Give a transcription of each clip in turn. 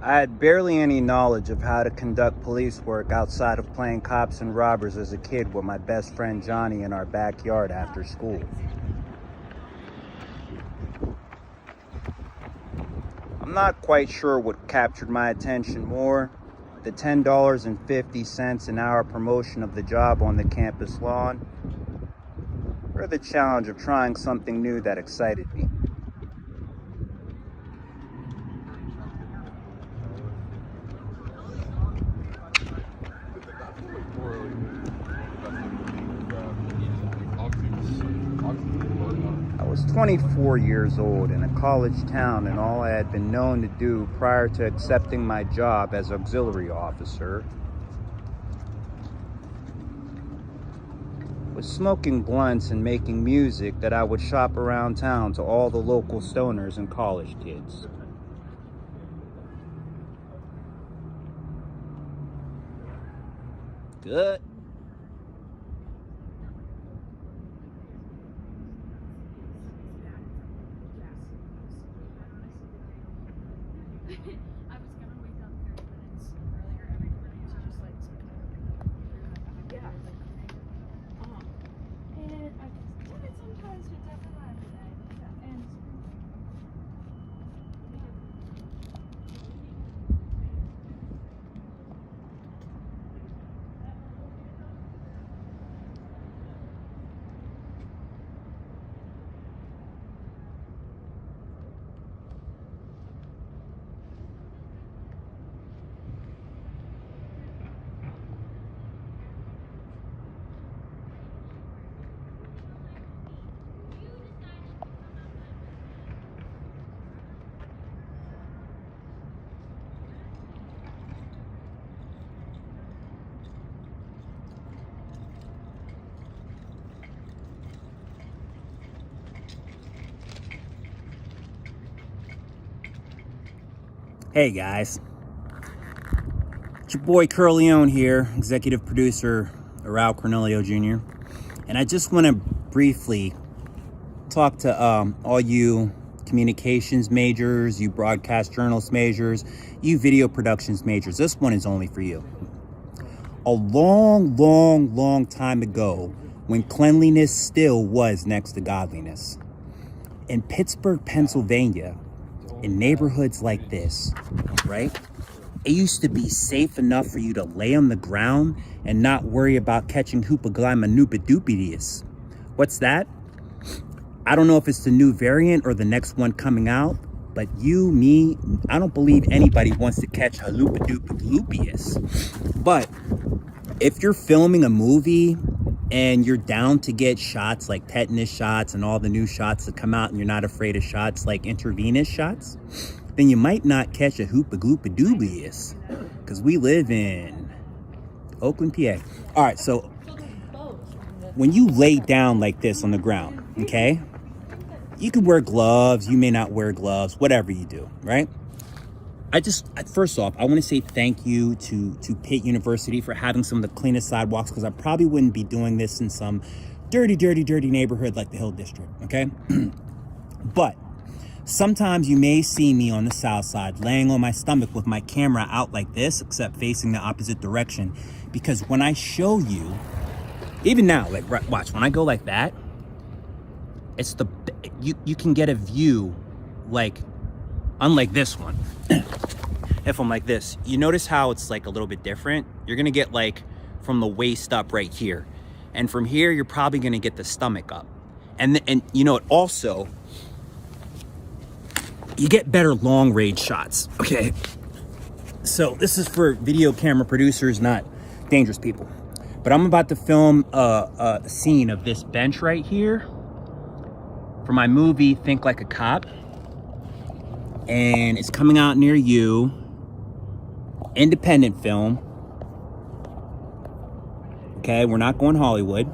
I had barely any knowledge of how to conduct police work outside of playing cops and robbers as a kid with my best friend Johnny in our backyard after school. I'm not quite sure what captured my attention more, the $10.50 an hour promotion of the job on the campus lawn, or the challenge of trying something new that excited me. I was 24 years old in a college town, and all I had been known to do prior to accepting my job as auxiliary officer was smoking blunts and making music that I would shop around town to all the local stoners and college kids. Good. I was gonna wake up 30 minutes earlier every morning to just like yeah. And I did it sometimes, but definitely not every day. Yeah. And Hey guys, it's your boy Cornelio here, executive producer, Aarao Cornelio Jr. And I just want to briefly talk to all you communications majors, you broadcast journalist majors, you video productions majors. This one is only for you. A long time ago, when cleanliness still was next to godliness, in Pittsburgh, Pennsylvania, in neighborhoods like this, right? It used to be safe enough for you to lay on the ground and not worry about catching hoopaglymanoopadoopidius. What's that? I don't know if it's the new variant or the next one coming out, but you, me, I don't believe anybody wants to catch haloopadoopadoopius. But if you're filming a movie and you're down to get shots like tetanus shots and all the new shots that come out and you're not afraid of shots like intravenous shots, then you might not catch a hoopaglypadoopius because we live in Oakland, PA. All right, so when you lay down like this on the ground, okay, you can wear gloves, you may not wear gloves, whatever you do, right? First off, I want to say thank you to Pitt University for having some of the cleanest sidewalks, because I probably wouldn't be doing this in some dirty neighborhood like the Hill District, okay? But sometimes you may see me on the south side laying on my stomach with my camera out like this, except facing the opposite direction, because when I show you, even now, like watch, when I go like that, it's you can get a view like unlike this one. If I'm like this, you notice how it's like a little bit different. You're gonna get like from the waist up right here, and from here you're probably gonna get the stomach up, and you know, it also, you get better long range shots. Okay, so this is for video camera producers, not dangerous people. But I'm about to film a scene of this bench right here for my movie Think Like a Cop, and it's coming out near you. Independent film. Okay, we're not going Hollywood.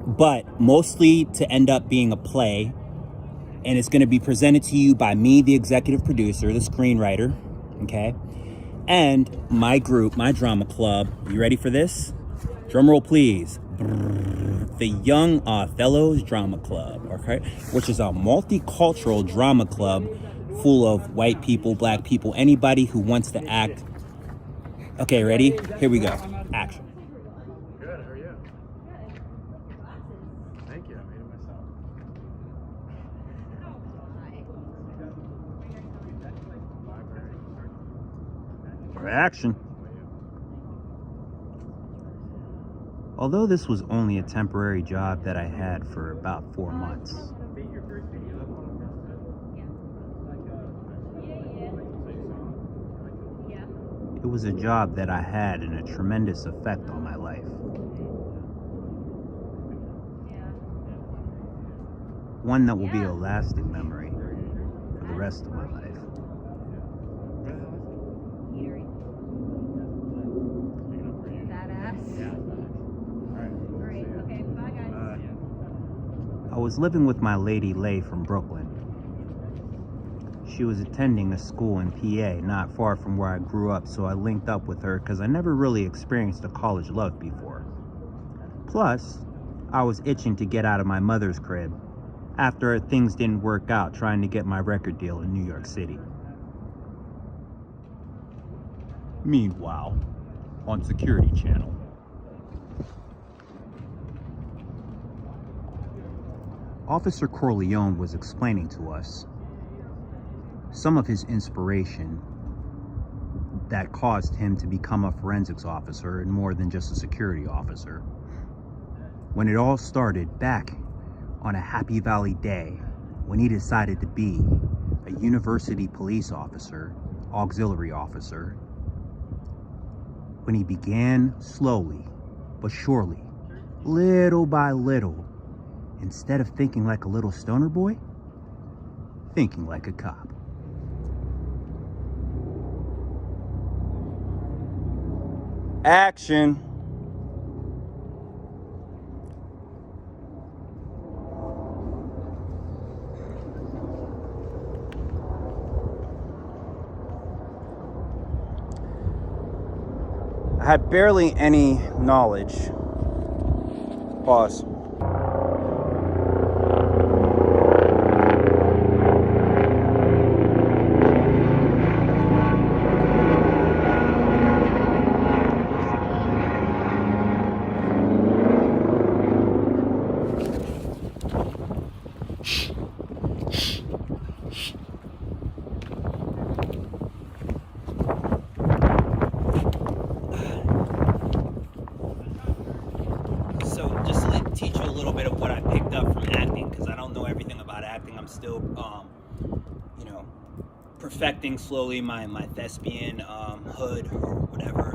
But mostly to end up being a play, and it's going to be presented to you by me, the executive producer, the screenwriter, okay, and my group, my drama club. You ready for this? Drum roll, please. The Young Fellows Drama Club, okay, which is a multicultural drama club full of white people, black people, anybody who wants to act. Okay, ready? Here we go. Action. Good, how are you? Thank you, I made it myself. Action. Although this was only a temporary job that I had for about 4 months, it was a job that I had and a tremendous effect on my life. One that will be a lasting memory for the rest of my life. I was living with my lady Lay from Brooklyn. She was attending a school in PA not far from where I grew up, so I linked up with her because I never really experienced a college love before. Plus, I was itching to get out of my mother's crib after things didn't work out trying to get my record deal in New York City. Meanwhile, on Security Channel. Officer Cornelio was explaining to us some of his inspiration that caused him to become a forensics officer and more than just a security officer. When it all started back on a Happy Valley day, when he decided to be a university police officer, auxiliary officer, when he began slowly but surely, little by little, instead of thinking like a little stoner boy, thinking like a cop. Action. I had barely any knowledge. Pause. So just to teach you a little bit of what I picked up from acting, because I don't know everything about acting. I'm still, perfecting slowly my thespian hood or whatever,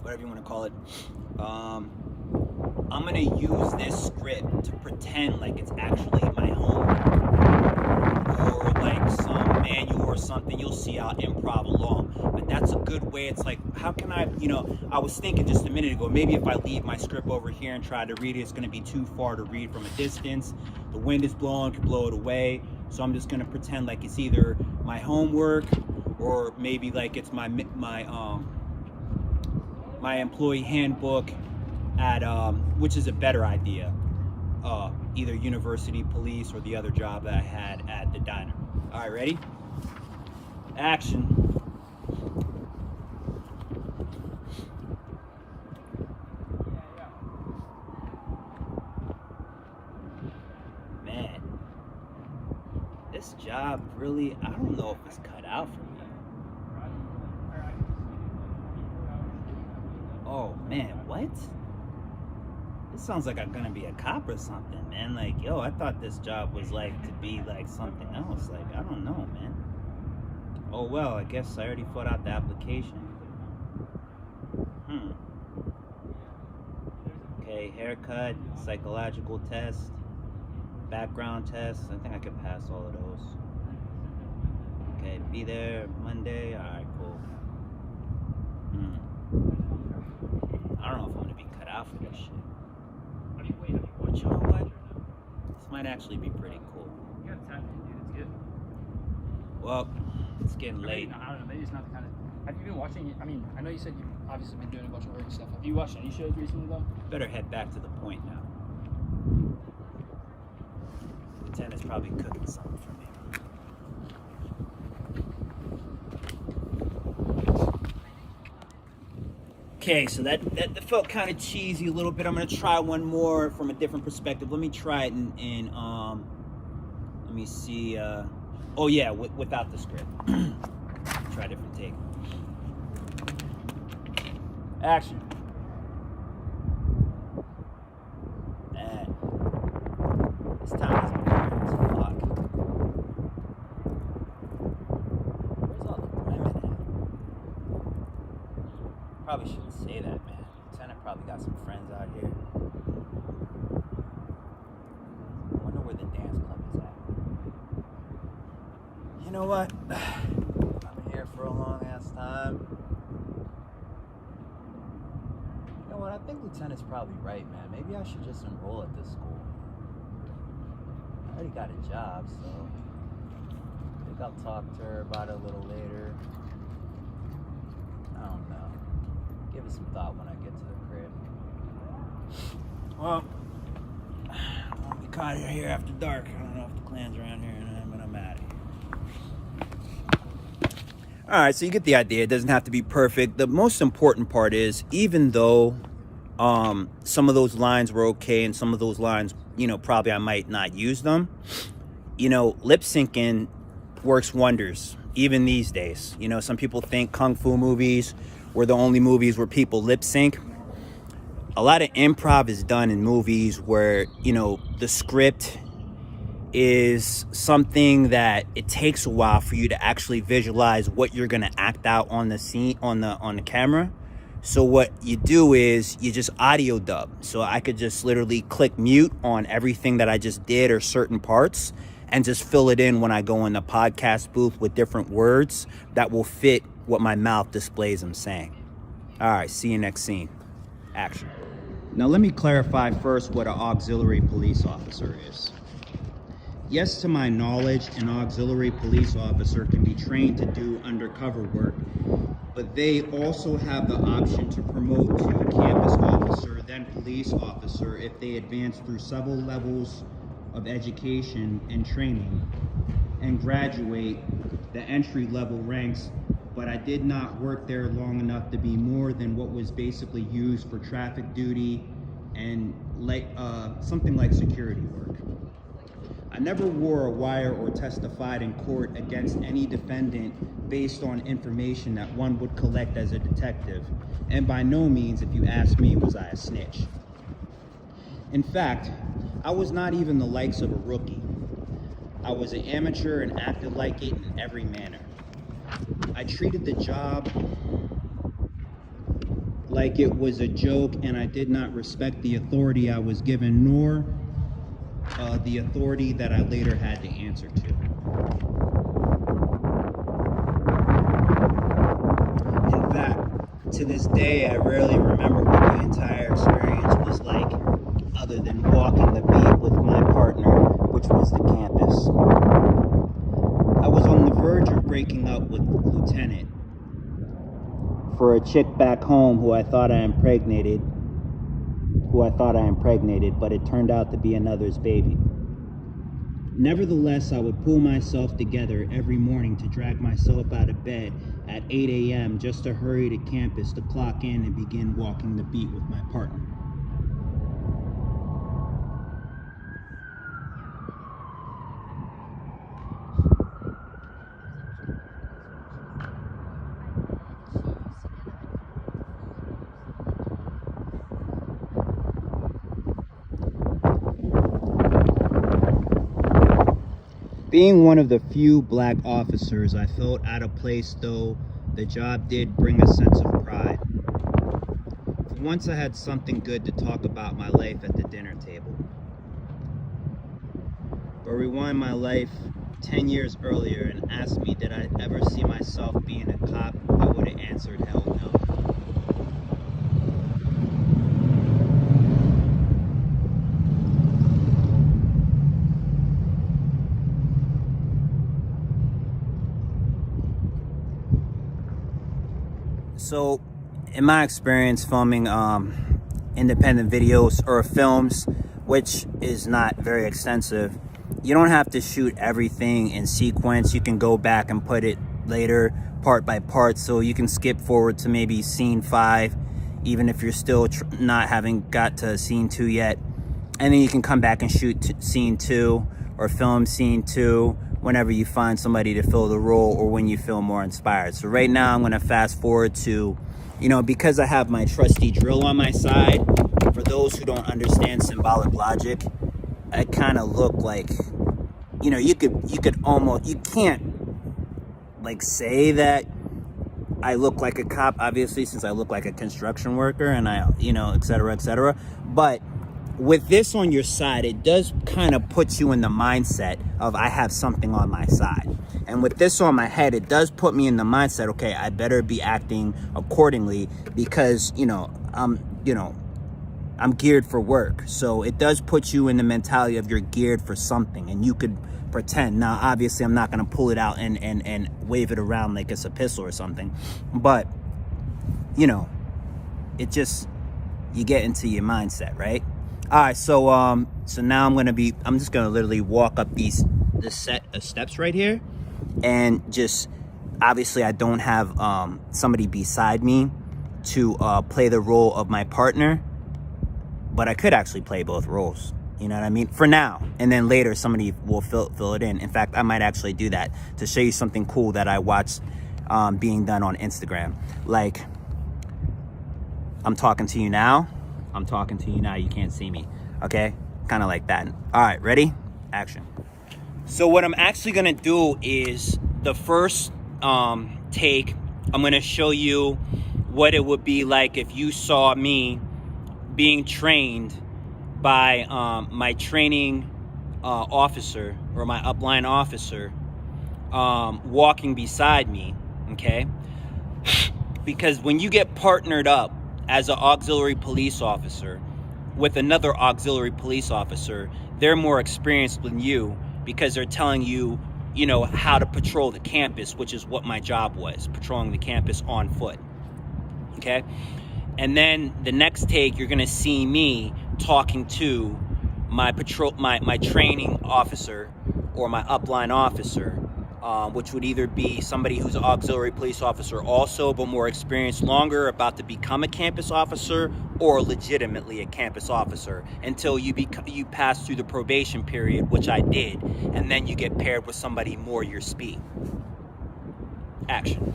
whatever you want to call it. I'm gonna use this script to pretend like it's actually my home, or like some manual or something. You'll see I'll improv along, but that's a good way. It's like, how can I, I was thinking just a minute ago, maybe if I leave my script over here and try to read it, it's going to be too far to read from a distance. The wind is blowing, could blow it away. So I'm just going to pretend like it's either my homework or maybe like it's my employee handbook at which is a better idea, either university police or the other job that I had at the diner. All right, ready? Action. Man, this job really, I don't know if it's cut out for me. Oh man, what? This sounds like I'm gonna be a cop or something, man. Like, yo, I thought this job was like to be like something else. Like, I don't know, man. Oh well, I guess I already filled out the application. Okay, haircut, psychological test, background test. I think I could pass all of those. Okay, be there Monday. All right, cool. I don't know if I'm gonna be cut out for this shit. But you know what? This might actually be pretty cool. You got time, dude. It's good. Well, it's getting late. I don't know. Maybe it's not the kind of. Have you been watching it? I mean, I know you said you've obviously been doing a bunch of work and stuff. Have you watched any shows recently, though? Better head back to the point now. Lieutenant's probably cooking something for me. Okay, so that felt kind of cheesy a little bit. I'm gonna try one more from a different perspective. Let me try it in let me see. Oh yeah, without the script. Try a different take. Action. Man, this time is boring as fuck. Where's all the women at? Probably shouldn't say that, man. Lieutenant probably got some friends out here. I wonder where the dance club is at. You know what? I've been here for a long ass time. You know what? I think Lieutenant's probably right, man. Maybe I should just enroll at this school. I already got a job, so I think I'll talk to her about it a little later. I don't know. Give it some thought when I get to the crib. Well, I'll be caught here after dark. I don't know if the clan's around here, but I'm out of here. All right, so you get the idea. It doesn't have to be perfect. The most important part is, even though some of those lines were okay and some of those lines, you know, probably I might not use them, you know, lip syncing works wonders, even these days. You know, some people think kung fu movies were the only movies where people lip sync. A lot of improv is done in movies where, you know, the script is something that it takes a while for you to actually visualize what you're going to act out on the scene, on the camera. So what you do is you just audio dub. So I could just literally click mute on everything that I just did or certain parts and just fill it in when I go in the podcast booth with different words that will fit what my mouth displays I'm saying. All right, see you next scene. Action. Now let me clarify first what an auxiliary police officer is. Yes, to my knowledge, an auxiliary police officer can be trained to do undercover work, but they also have the option to promote to a campus officer, then police officer, if they advance through several levels of education and training and graduate the entry-level ranks. But I did not work there long enough to be more than what was basically used for traffic duty and something like security work. I never wore a wire or testified in court against any defendant based on information that one would collect as a detective. And by no means, if you ask me, was I a snitch. In fact, I was not even the likes of a rookie. I was an amateur and acted like it in every manner. I treated the job like it was a joke, and I did not respect the authority I was given, nor the authority that I later had to answer to. In fact, to this day, I rarely remember what the entire experience was like, other than walking the beat with my partner, which was the campus. I was on the verge of breaking up with the lieutenant for a chick back home who I thought I impregnated, but it turned out to be another's baby. Nevertheless, I would pull myself together every morning to drag myself out of bed at 8 a.m. just to hurry to campus to clock in and begin walking the beat with my partner. Being one of the few black officers, I felt out of place, though the job did bring a sense of pride. For once I had something good to talk about my life at the dinner table. But rewind my life 10 years earlier and asked me did I ever see myself being a cop, I would have answered hell no. So, in my experience filming independent videos or films, which is not very extensive, you don't have to shoot everything in sequence. You can go back and put it later, part by part, so you can skip forward to maybe scene 5. even if you're still not having got to scene 2 yet. And then you can come back and shoot scene 2 or film scene 2 whenever you find somebody to fill the role or when you feel more inspired. So right now I'm going to fast forward to, you know, because I have my trusty drill on my side. For those who don't understand symbolic logic, I kind of look like, you know, you could almost, you can't like say that I look like a cop, obviously, since I look like a construction worker and I, you know, et cetera, et cetera. But with this on your side, it does kind of put you in the mindset of I have something on my side. And with this on my head, it does put me in the mindset, okay, I better be acting accordingly because, I'm geared for work. So it does put you in the mentality of you're geared for something and you could pretend. Now, obviously, I'm not going to pull it out and wave it around like it's a pistol or something. But, you know, it just, you get into your mindset, right? All right, so now I'm just going to literally walk up this set of steps right here. And just, obviously, I don't have somebody beside me to play the role of my partner. But I could actually play both roles. You know what I mean? For now. And then later somebody will fill it in. In fact, I might actually do that to show you something cool that I watched being done on Instagram. Like, I'm talking to you now. I'm talking to you now. You can't see me. Okay? Kind of like that. All right, ready? Action. So what I'm actually going to do is the first take, I'm going to show you what it would be like if you saw me being trained by my training officer or my upline officer walking beside me, okay? Because when you get partnered up as an auxiliary police officer with another auxiliary police officer, they're more experienced than you because they're telling you, you know, how to patrol the campus, which is what my job was, patrolling the campus on foot, okay? And then the next take, you're gonna see me talking to my training officer or my upline officer, which would either be somebody who's an auxiliary police officer also, but more experienced, longer, about to become a campus officer, or legitimately a campus officer until you pass through the probation period, which I did, and then you get paired with somebody more your speed. Action.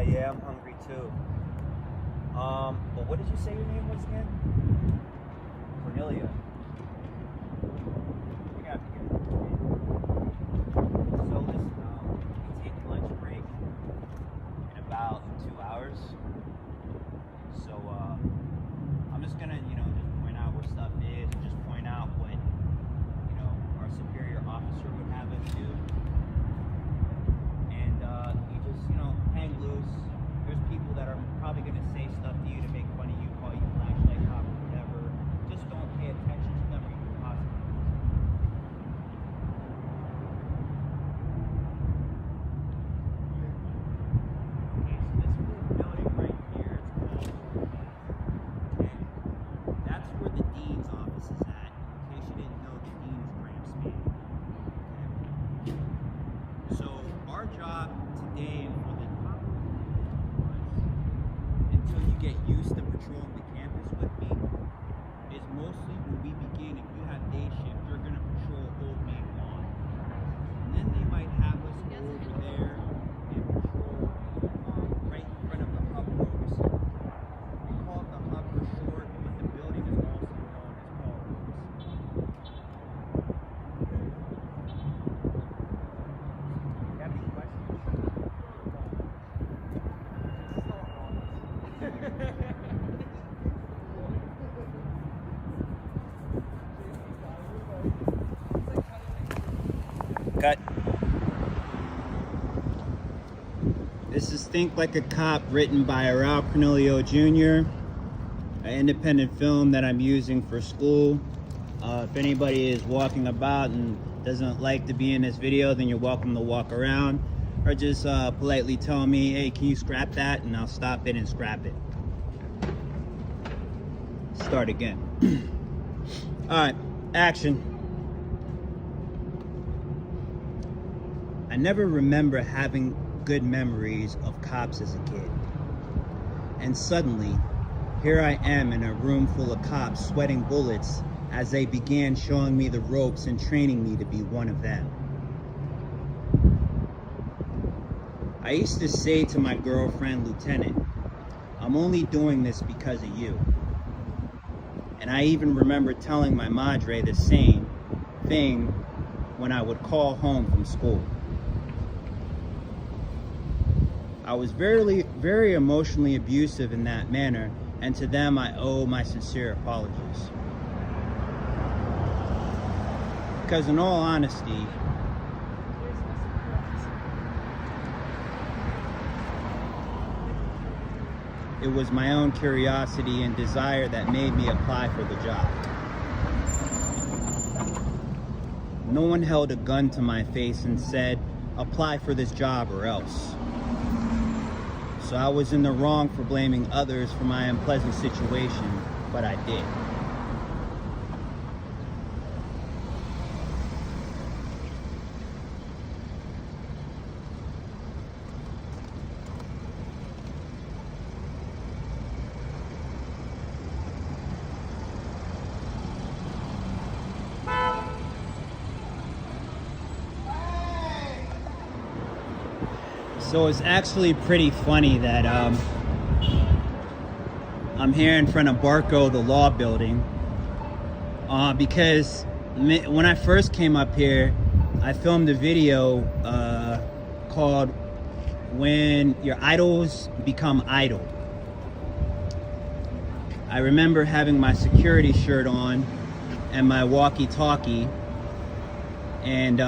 Yeah, I'm hungry too. But what did you say your name was again? Cornelio. We got to get it. So listen, we take lunch break in about 2 hours. So I'm just gonna, just point out where stuff is, and just point out what, our superior officer would have us do. And you just, hang loose. There's people that are probably going to say stuff to you to make fun of you, call you flashlight cop or whatever. Just don't pay attention to them or you can possibly. Okay, so this building right here, it's called, okay, that's where the dean's office is at. In case you didn't know, the dean is Graham Span. Okay. So our job today for the until you get used to patrolling the campus with me is mostly when we begin, if you have day shift, you're going to patrol Old Main Lawn. And then they might have us go over there and patrol right in front of the hub roads. We call it the hub for short, but the building is also known as Paul Roads. You have any questions? Cut. This is Think Like a Cop, written by Aarao Cornelio Jr., an independent film that I'm using for school. If anybody is walking about and doesn't like to be in this video, then you're welcome to walk around, or just politely tell me, hey, can you scrap that? And I'll stop it and scrap it. Start again. All right, action. I never remember having good memories of cops as a kid. And suddenly, here I am in a room full of cops sweating bullets as they began showing me the ropes and training me to be one of them. I used to say to my girlfriend, Lieutenant, I'm only doing this because of you. And I even remember telling my madre the same thing when I would call home from school. I was very emotionally abusive in that manner, and to them I owe my sincere apologies. Because in all honesty, it was my own curiosity and desire that made me apply for the job. No one held a gun to my face and said, apply for this job or else. So I was in the wrong for blaming others for my unpleasant situation, but I did. So it's actually pretty funny that I'm here in front of Barco, the law building, because when I first came up here, I filmed a video called When Your Idols Become Idle. I remember having my security shirt on and my walkie-talkie and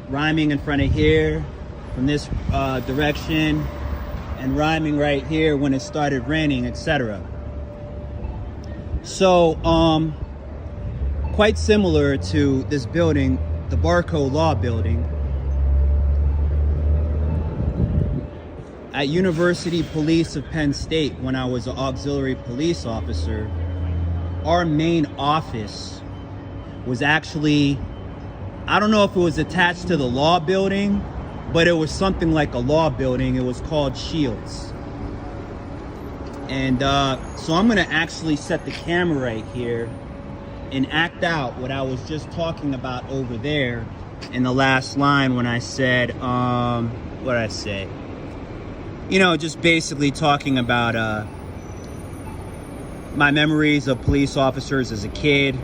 rhyming in front of here from this direction and rhyming right here when it started raining, etc. So quite similar to this building, the Barco Law Building, at University Police of Penn State, when I was an auxiliary police officer, our main office was actually, I don't know if it was attached to the law building, but it was something like a law building. It was called Shields. And so I'm gonna actually set the camera right here and act out what I was just talking about over there in the last line when I said, what did I say? You know, just basically talking about my memories of police officers as a kid.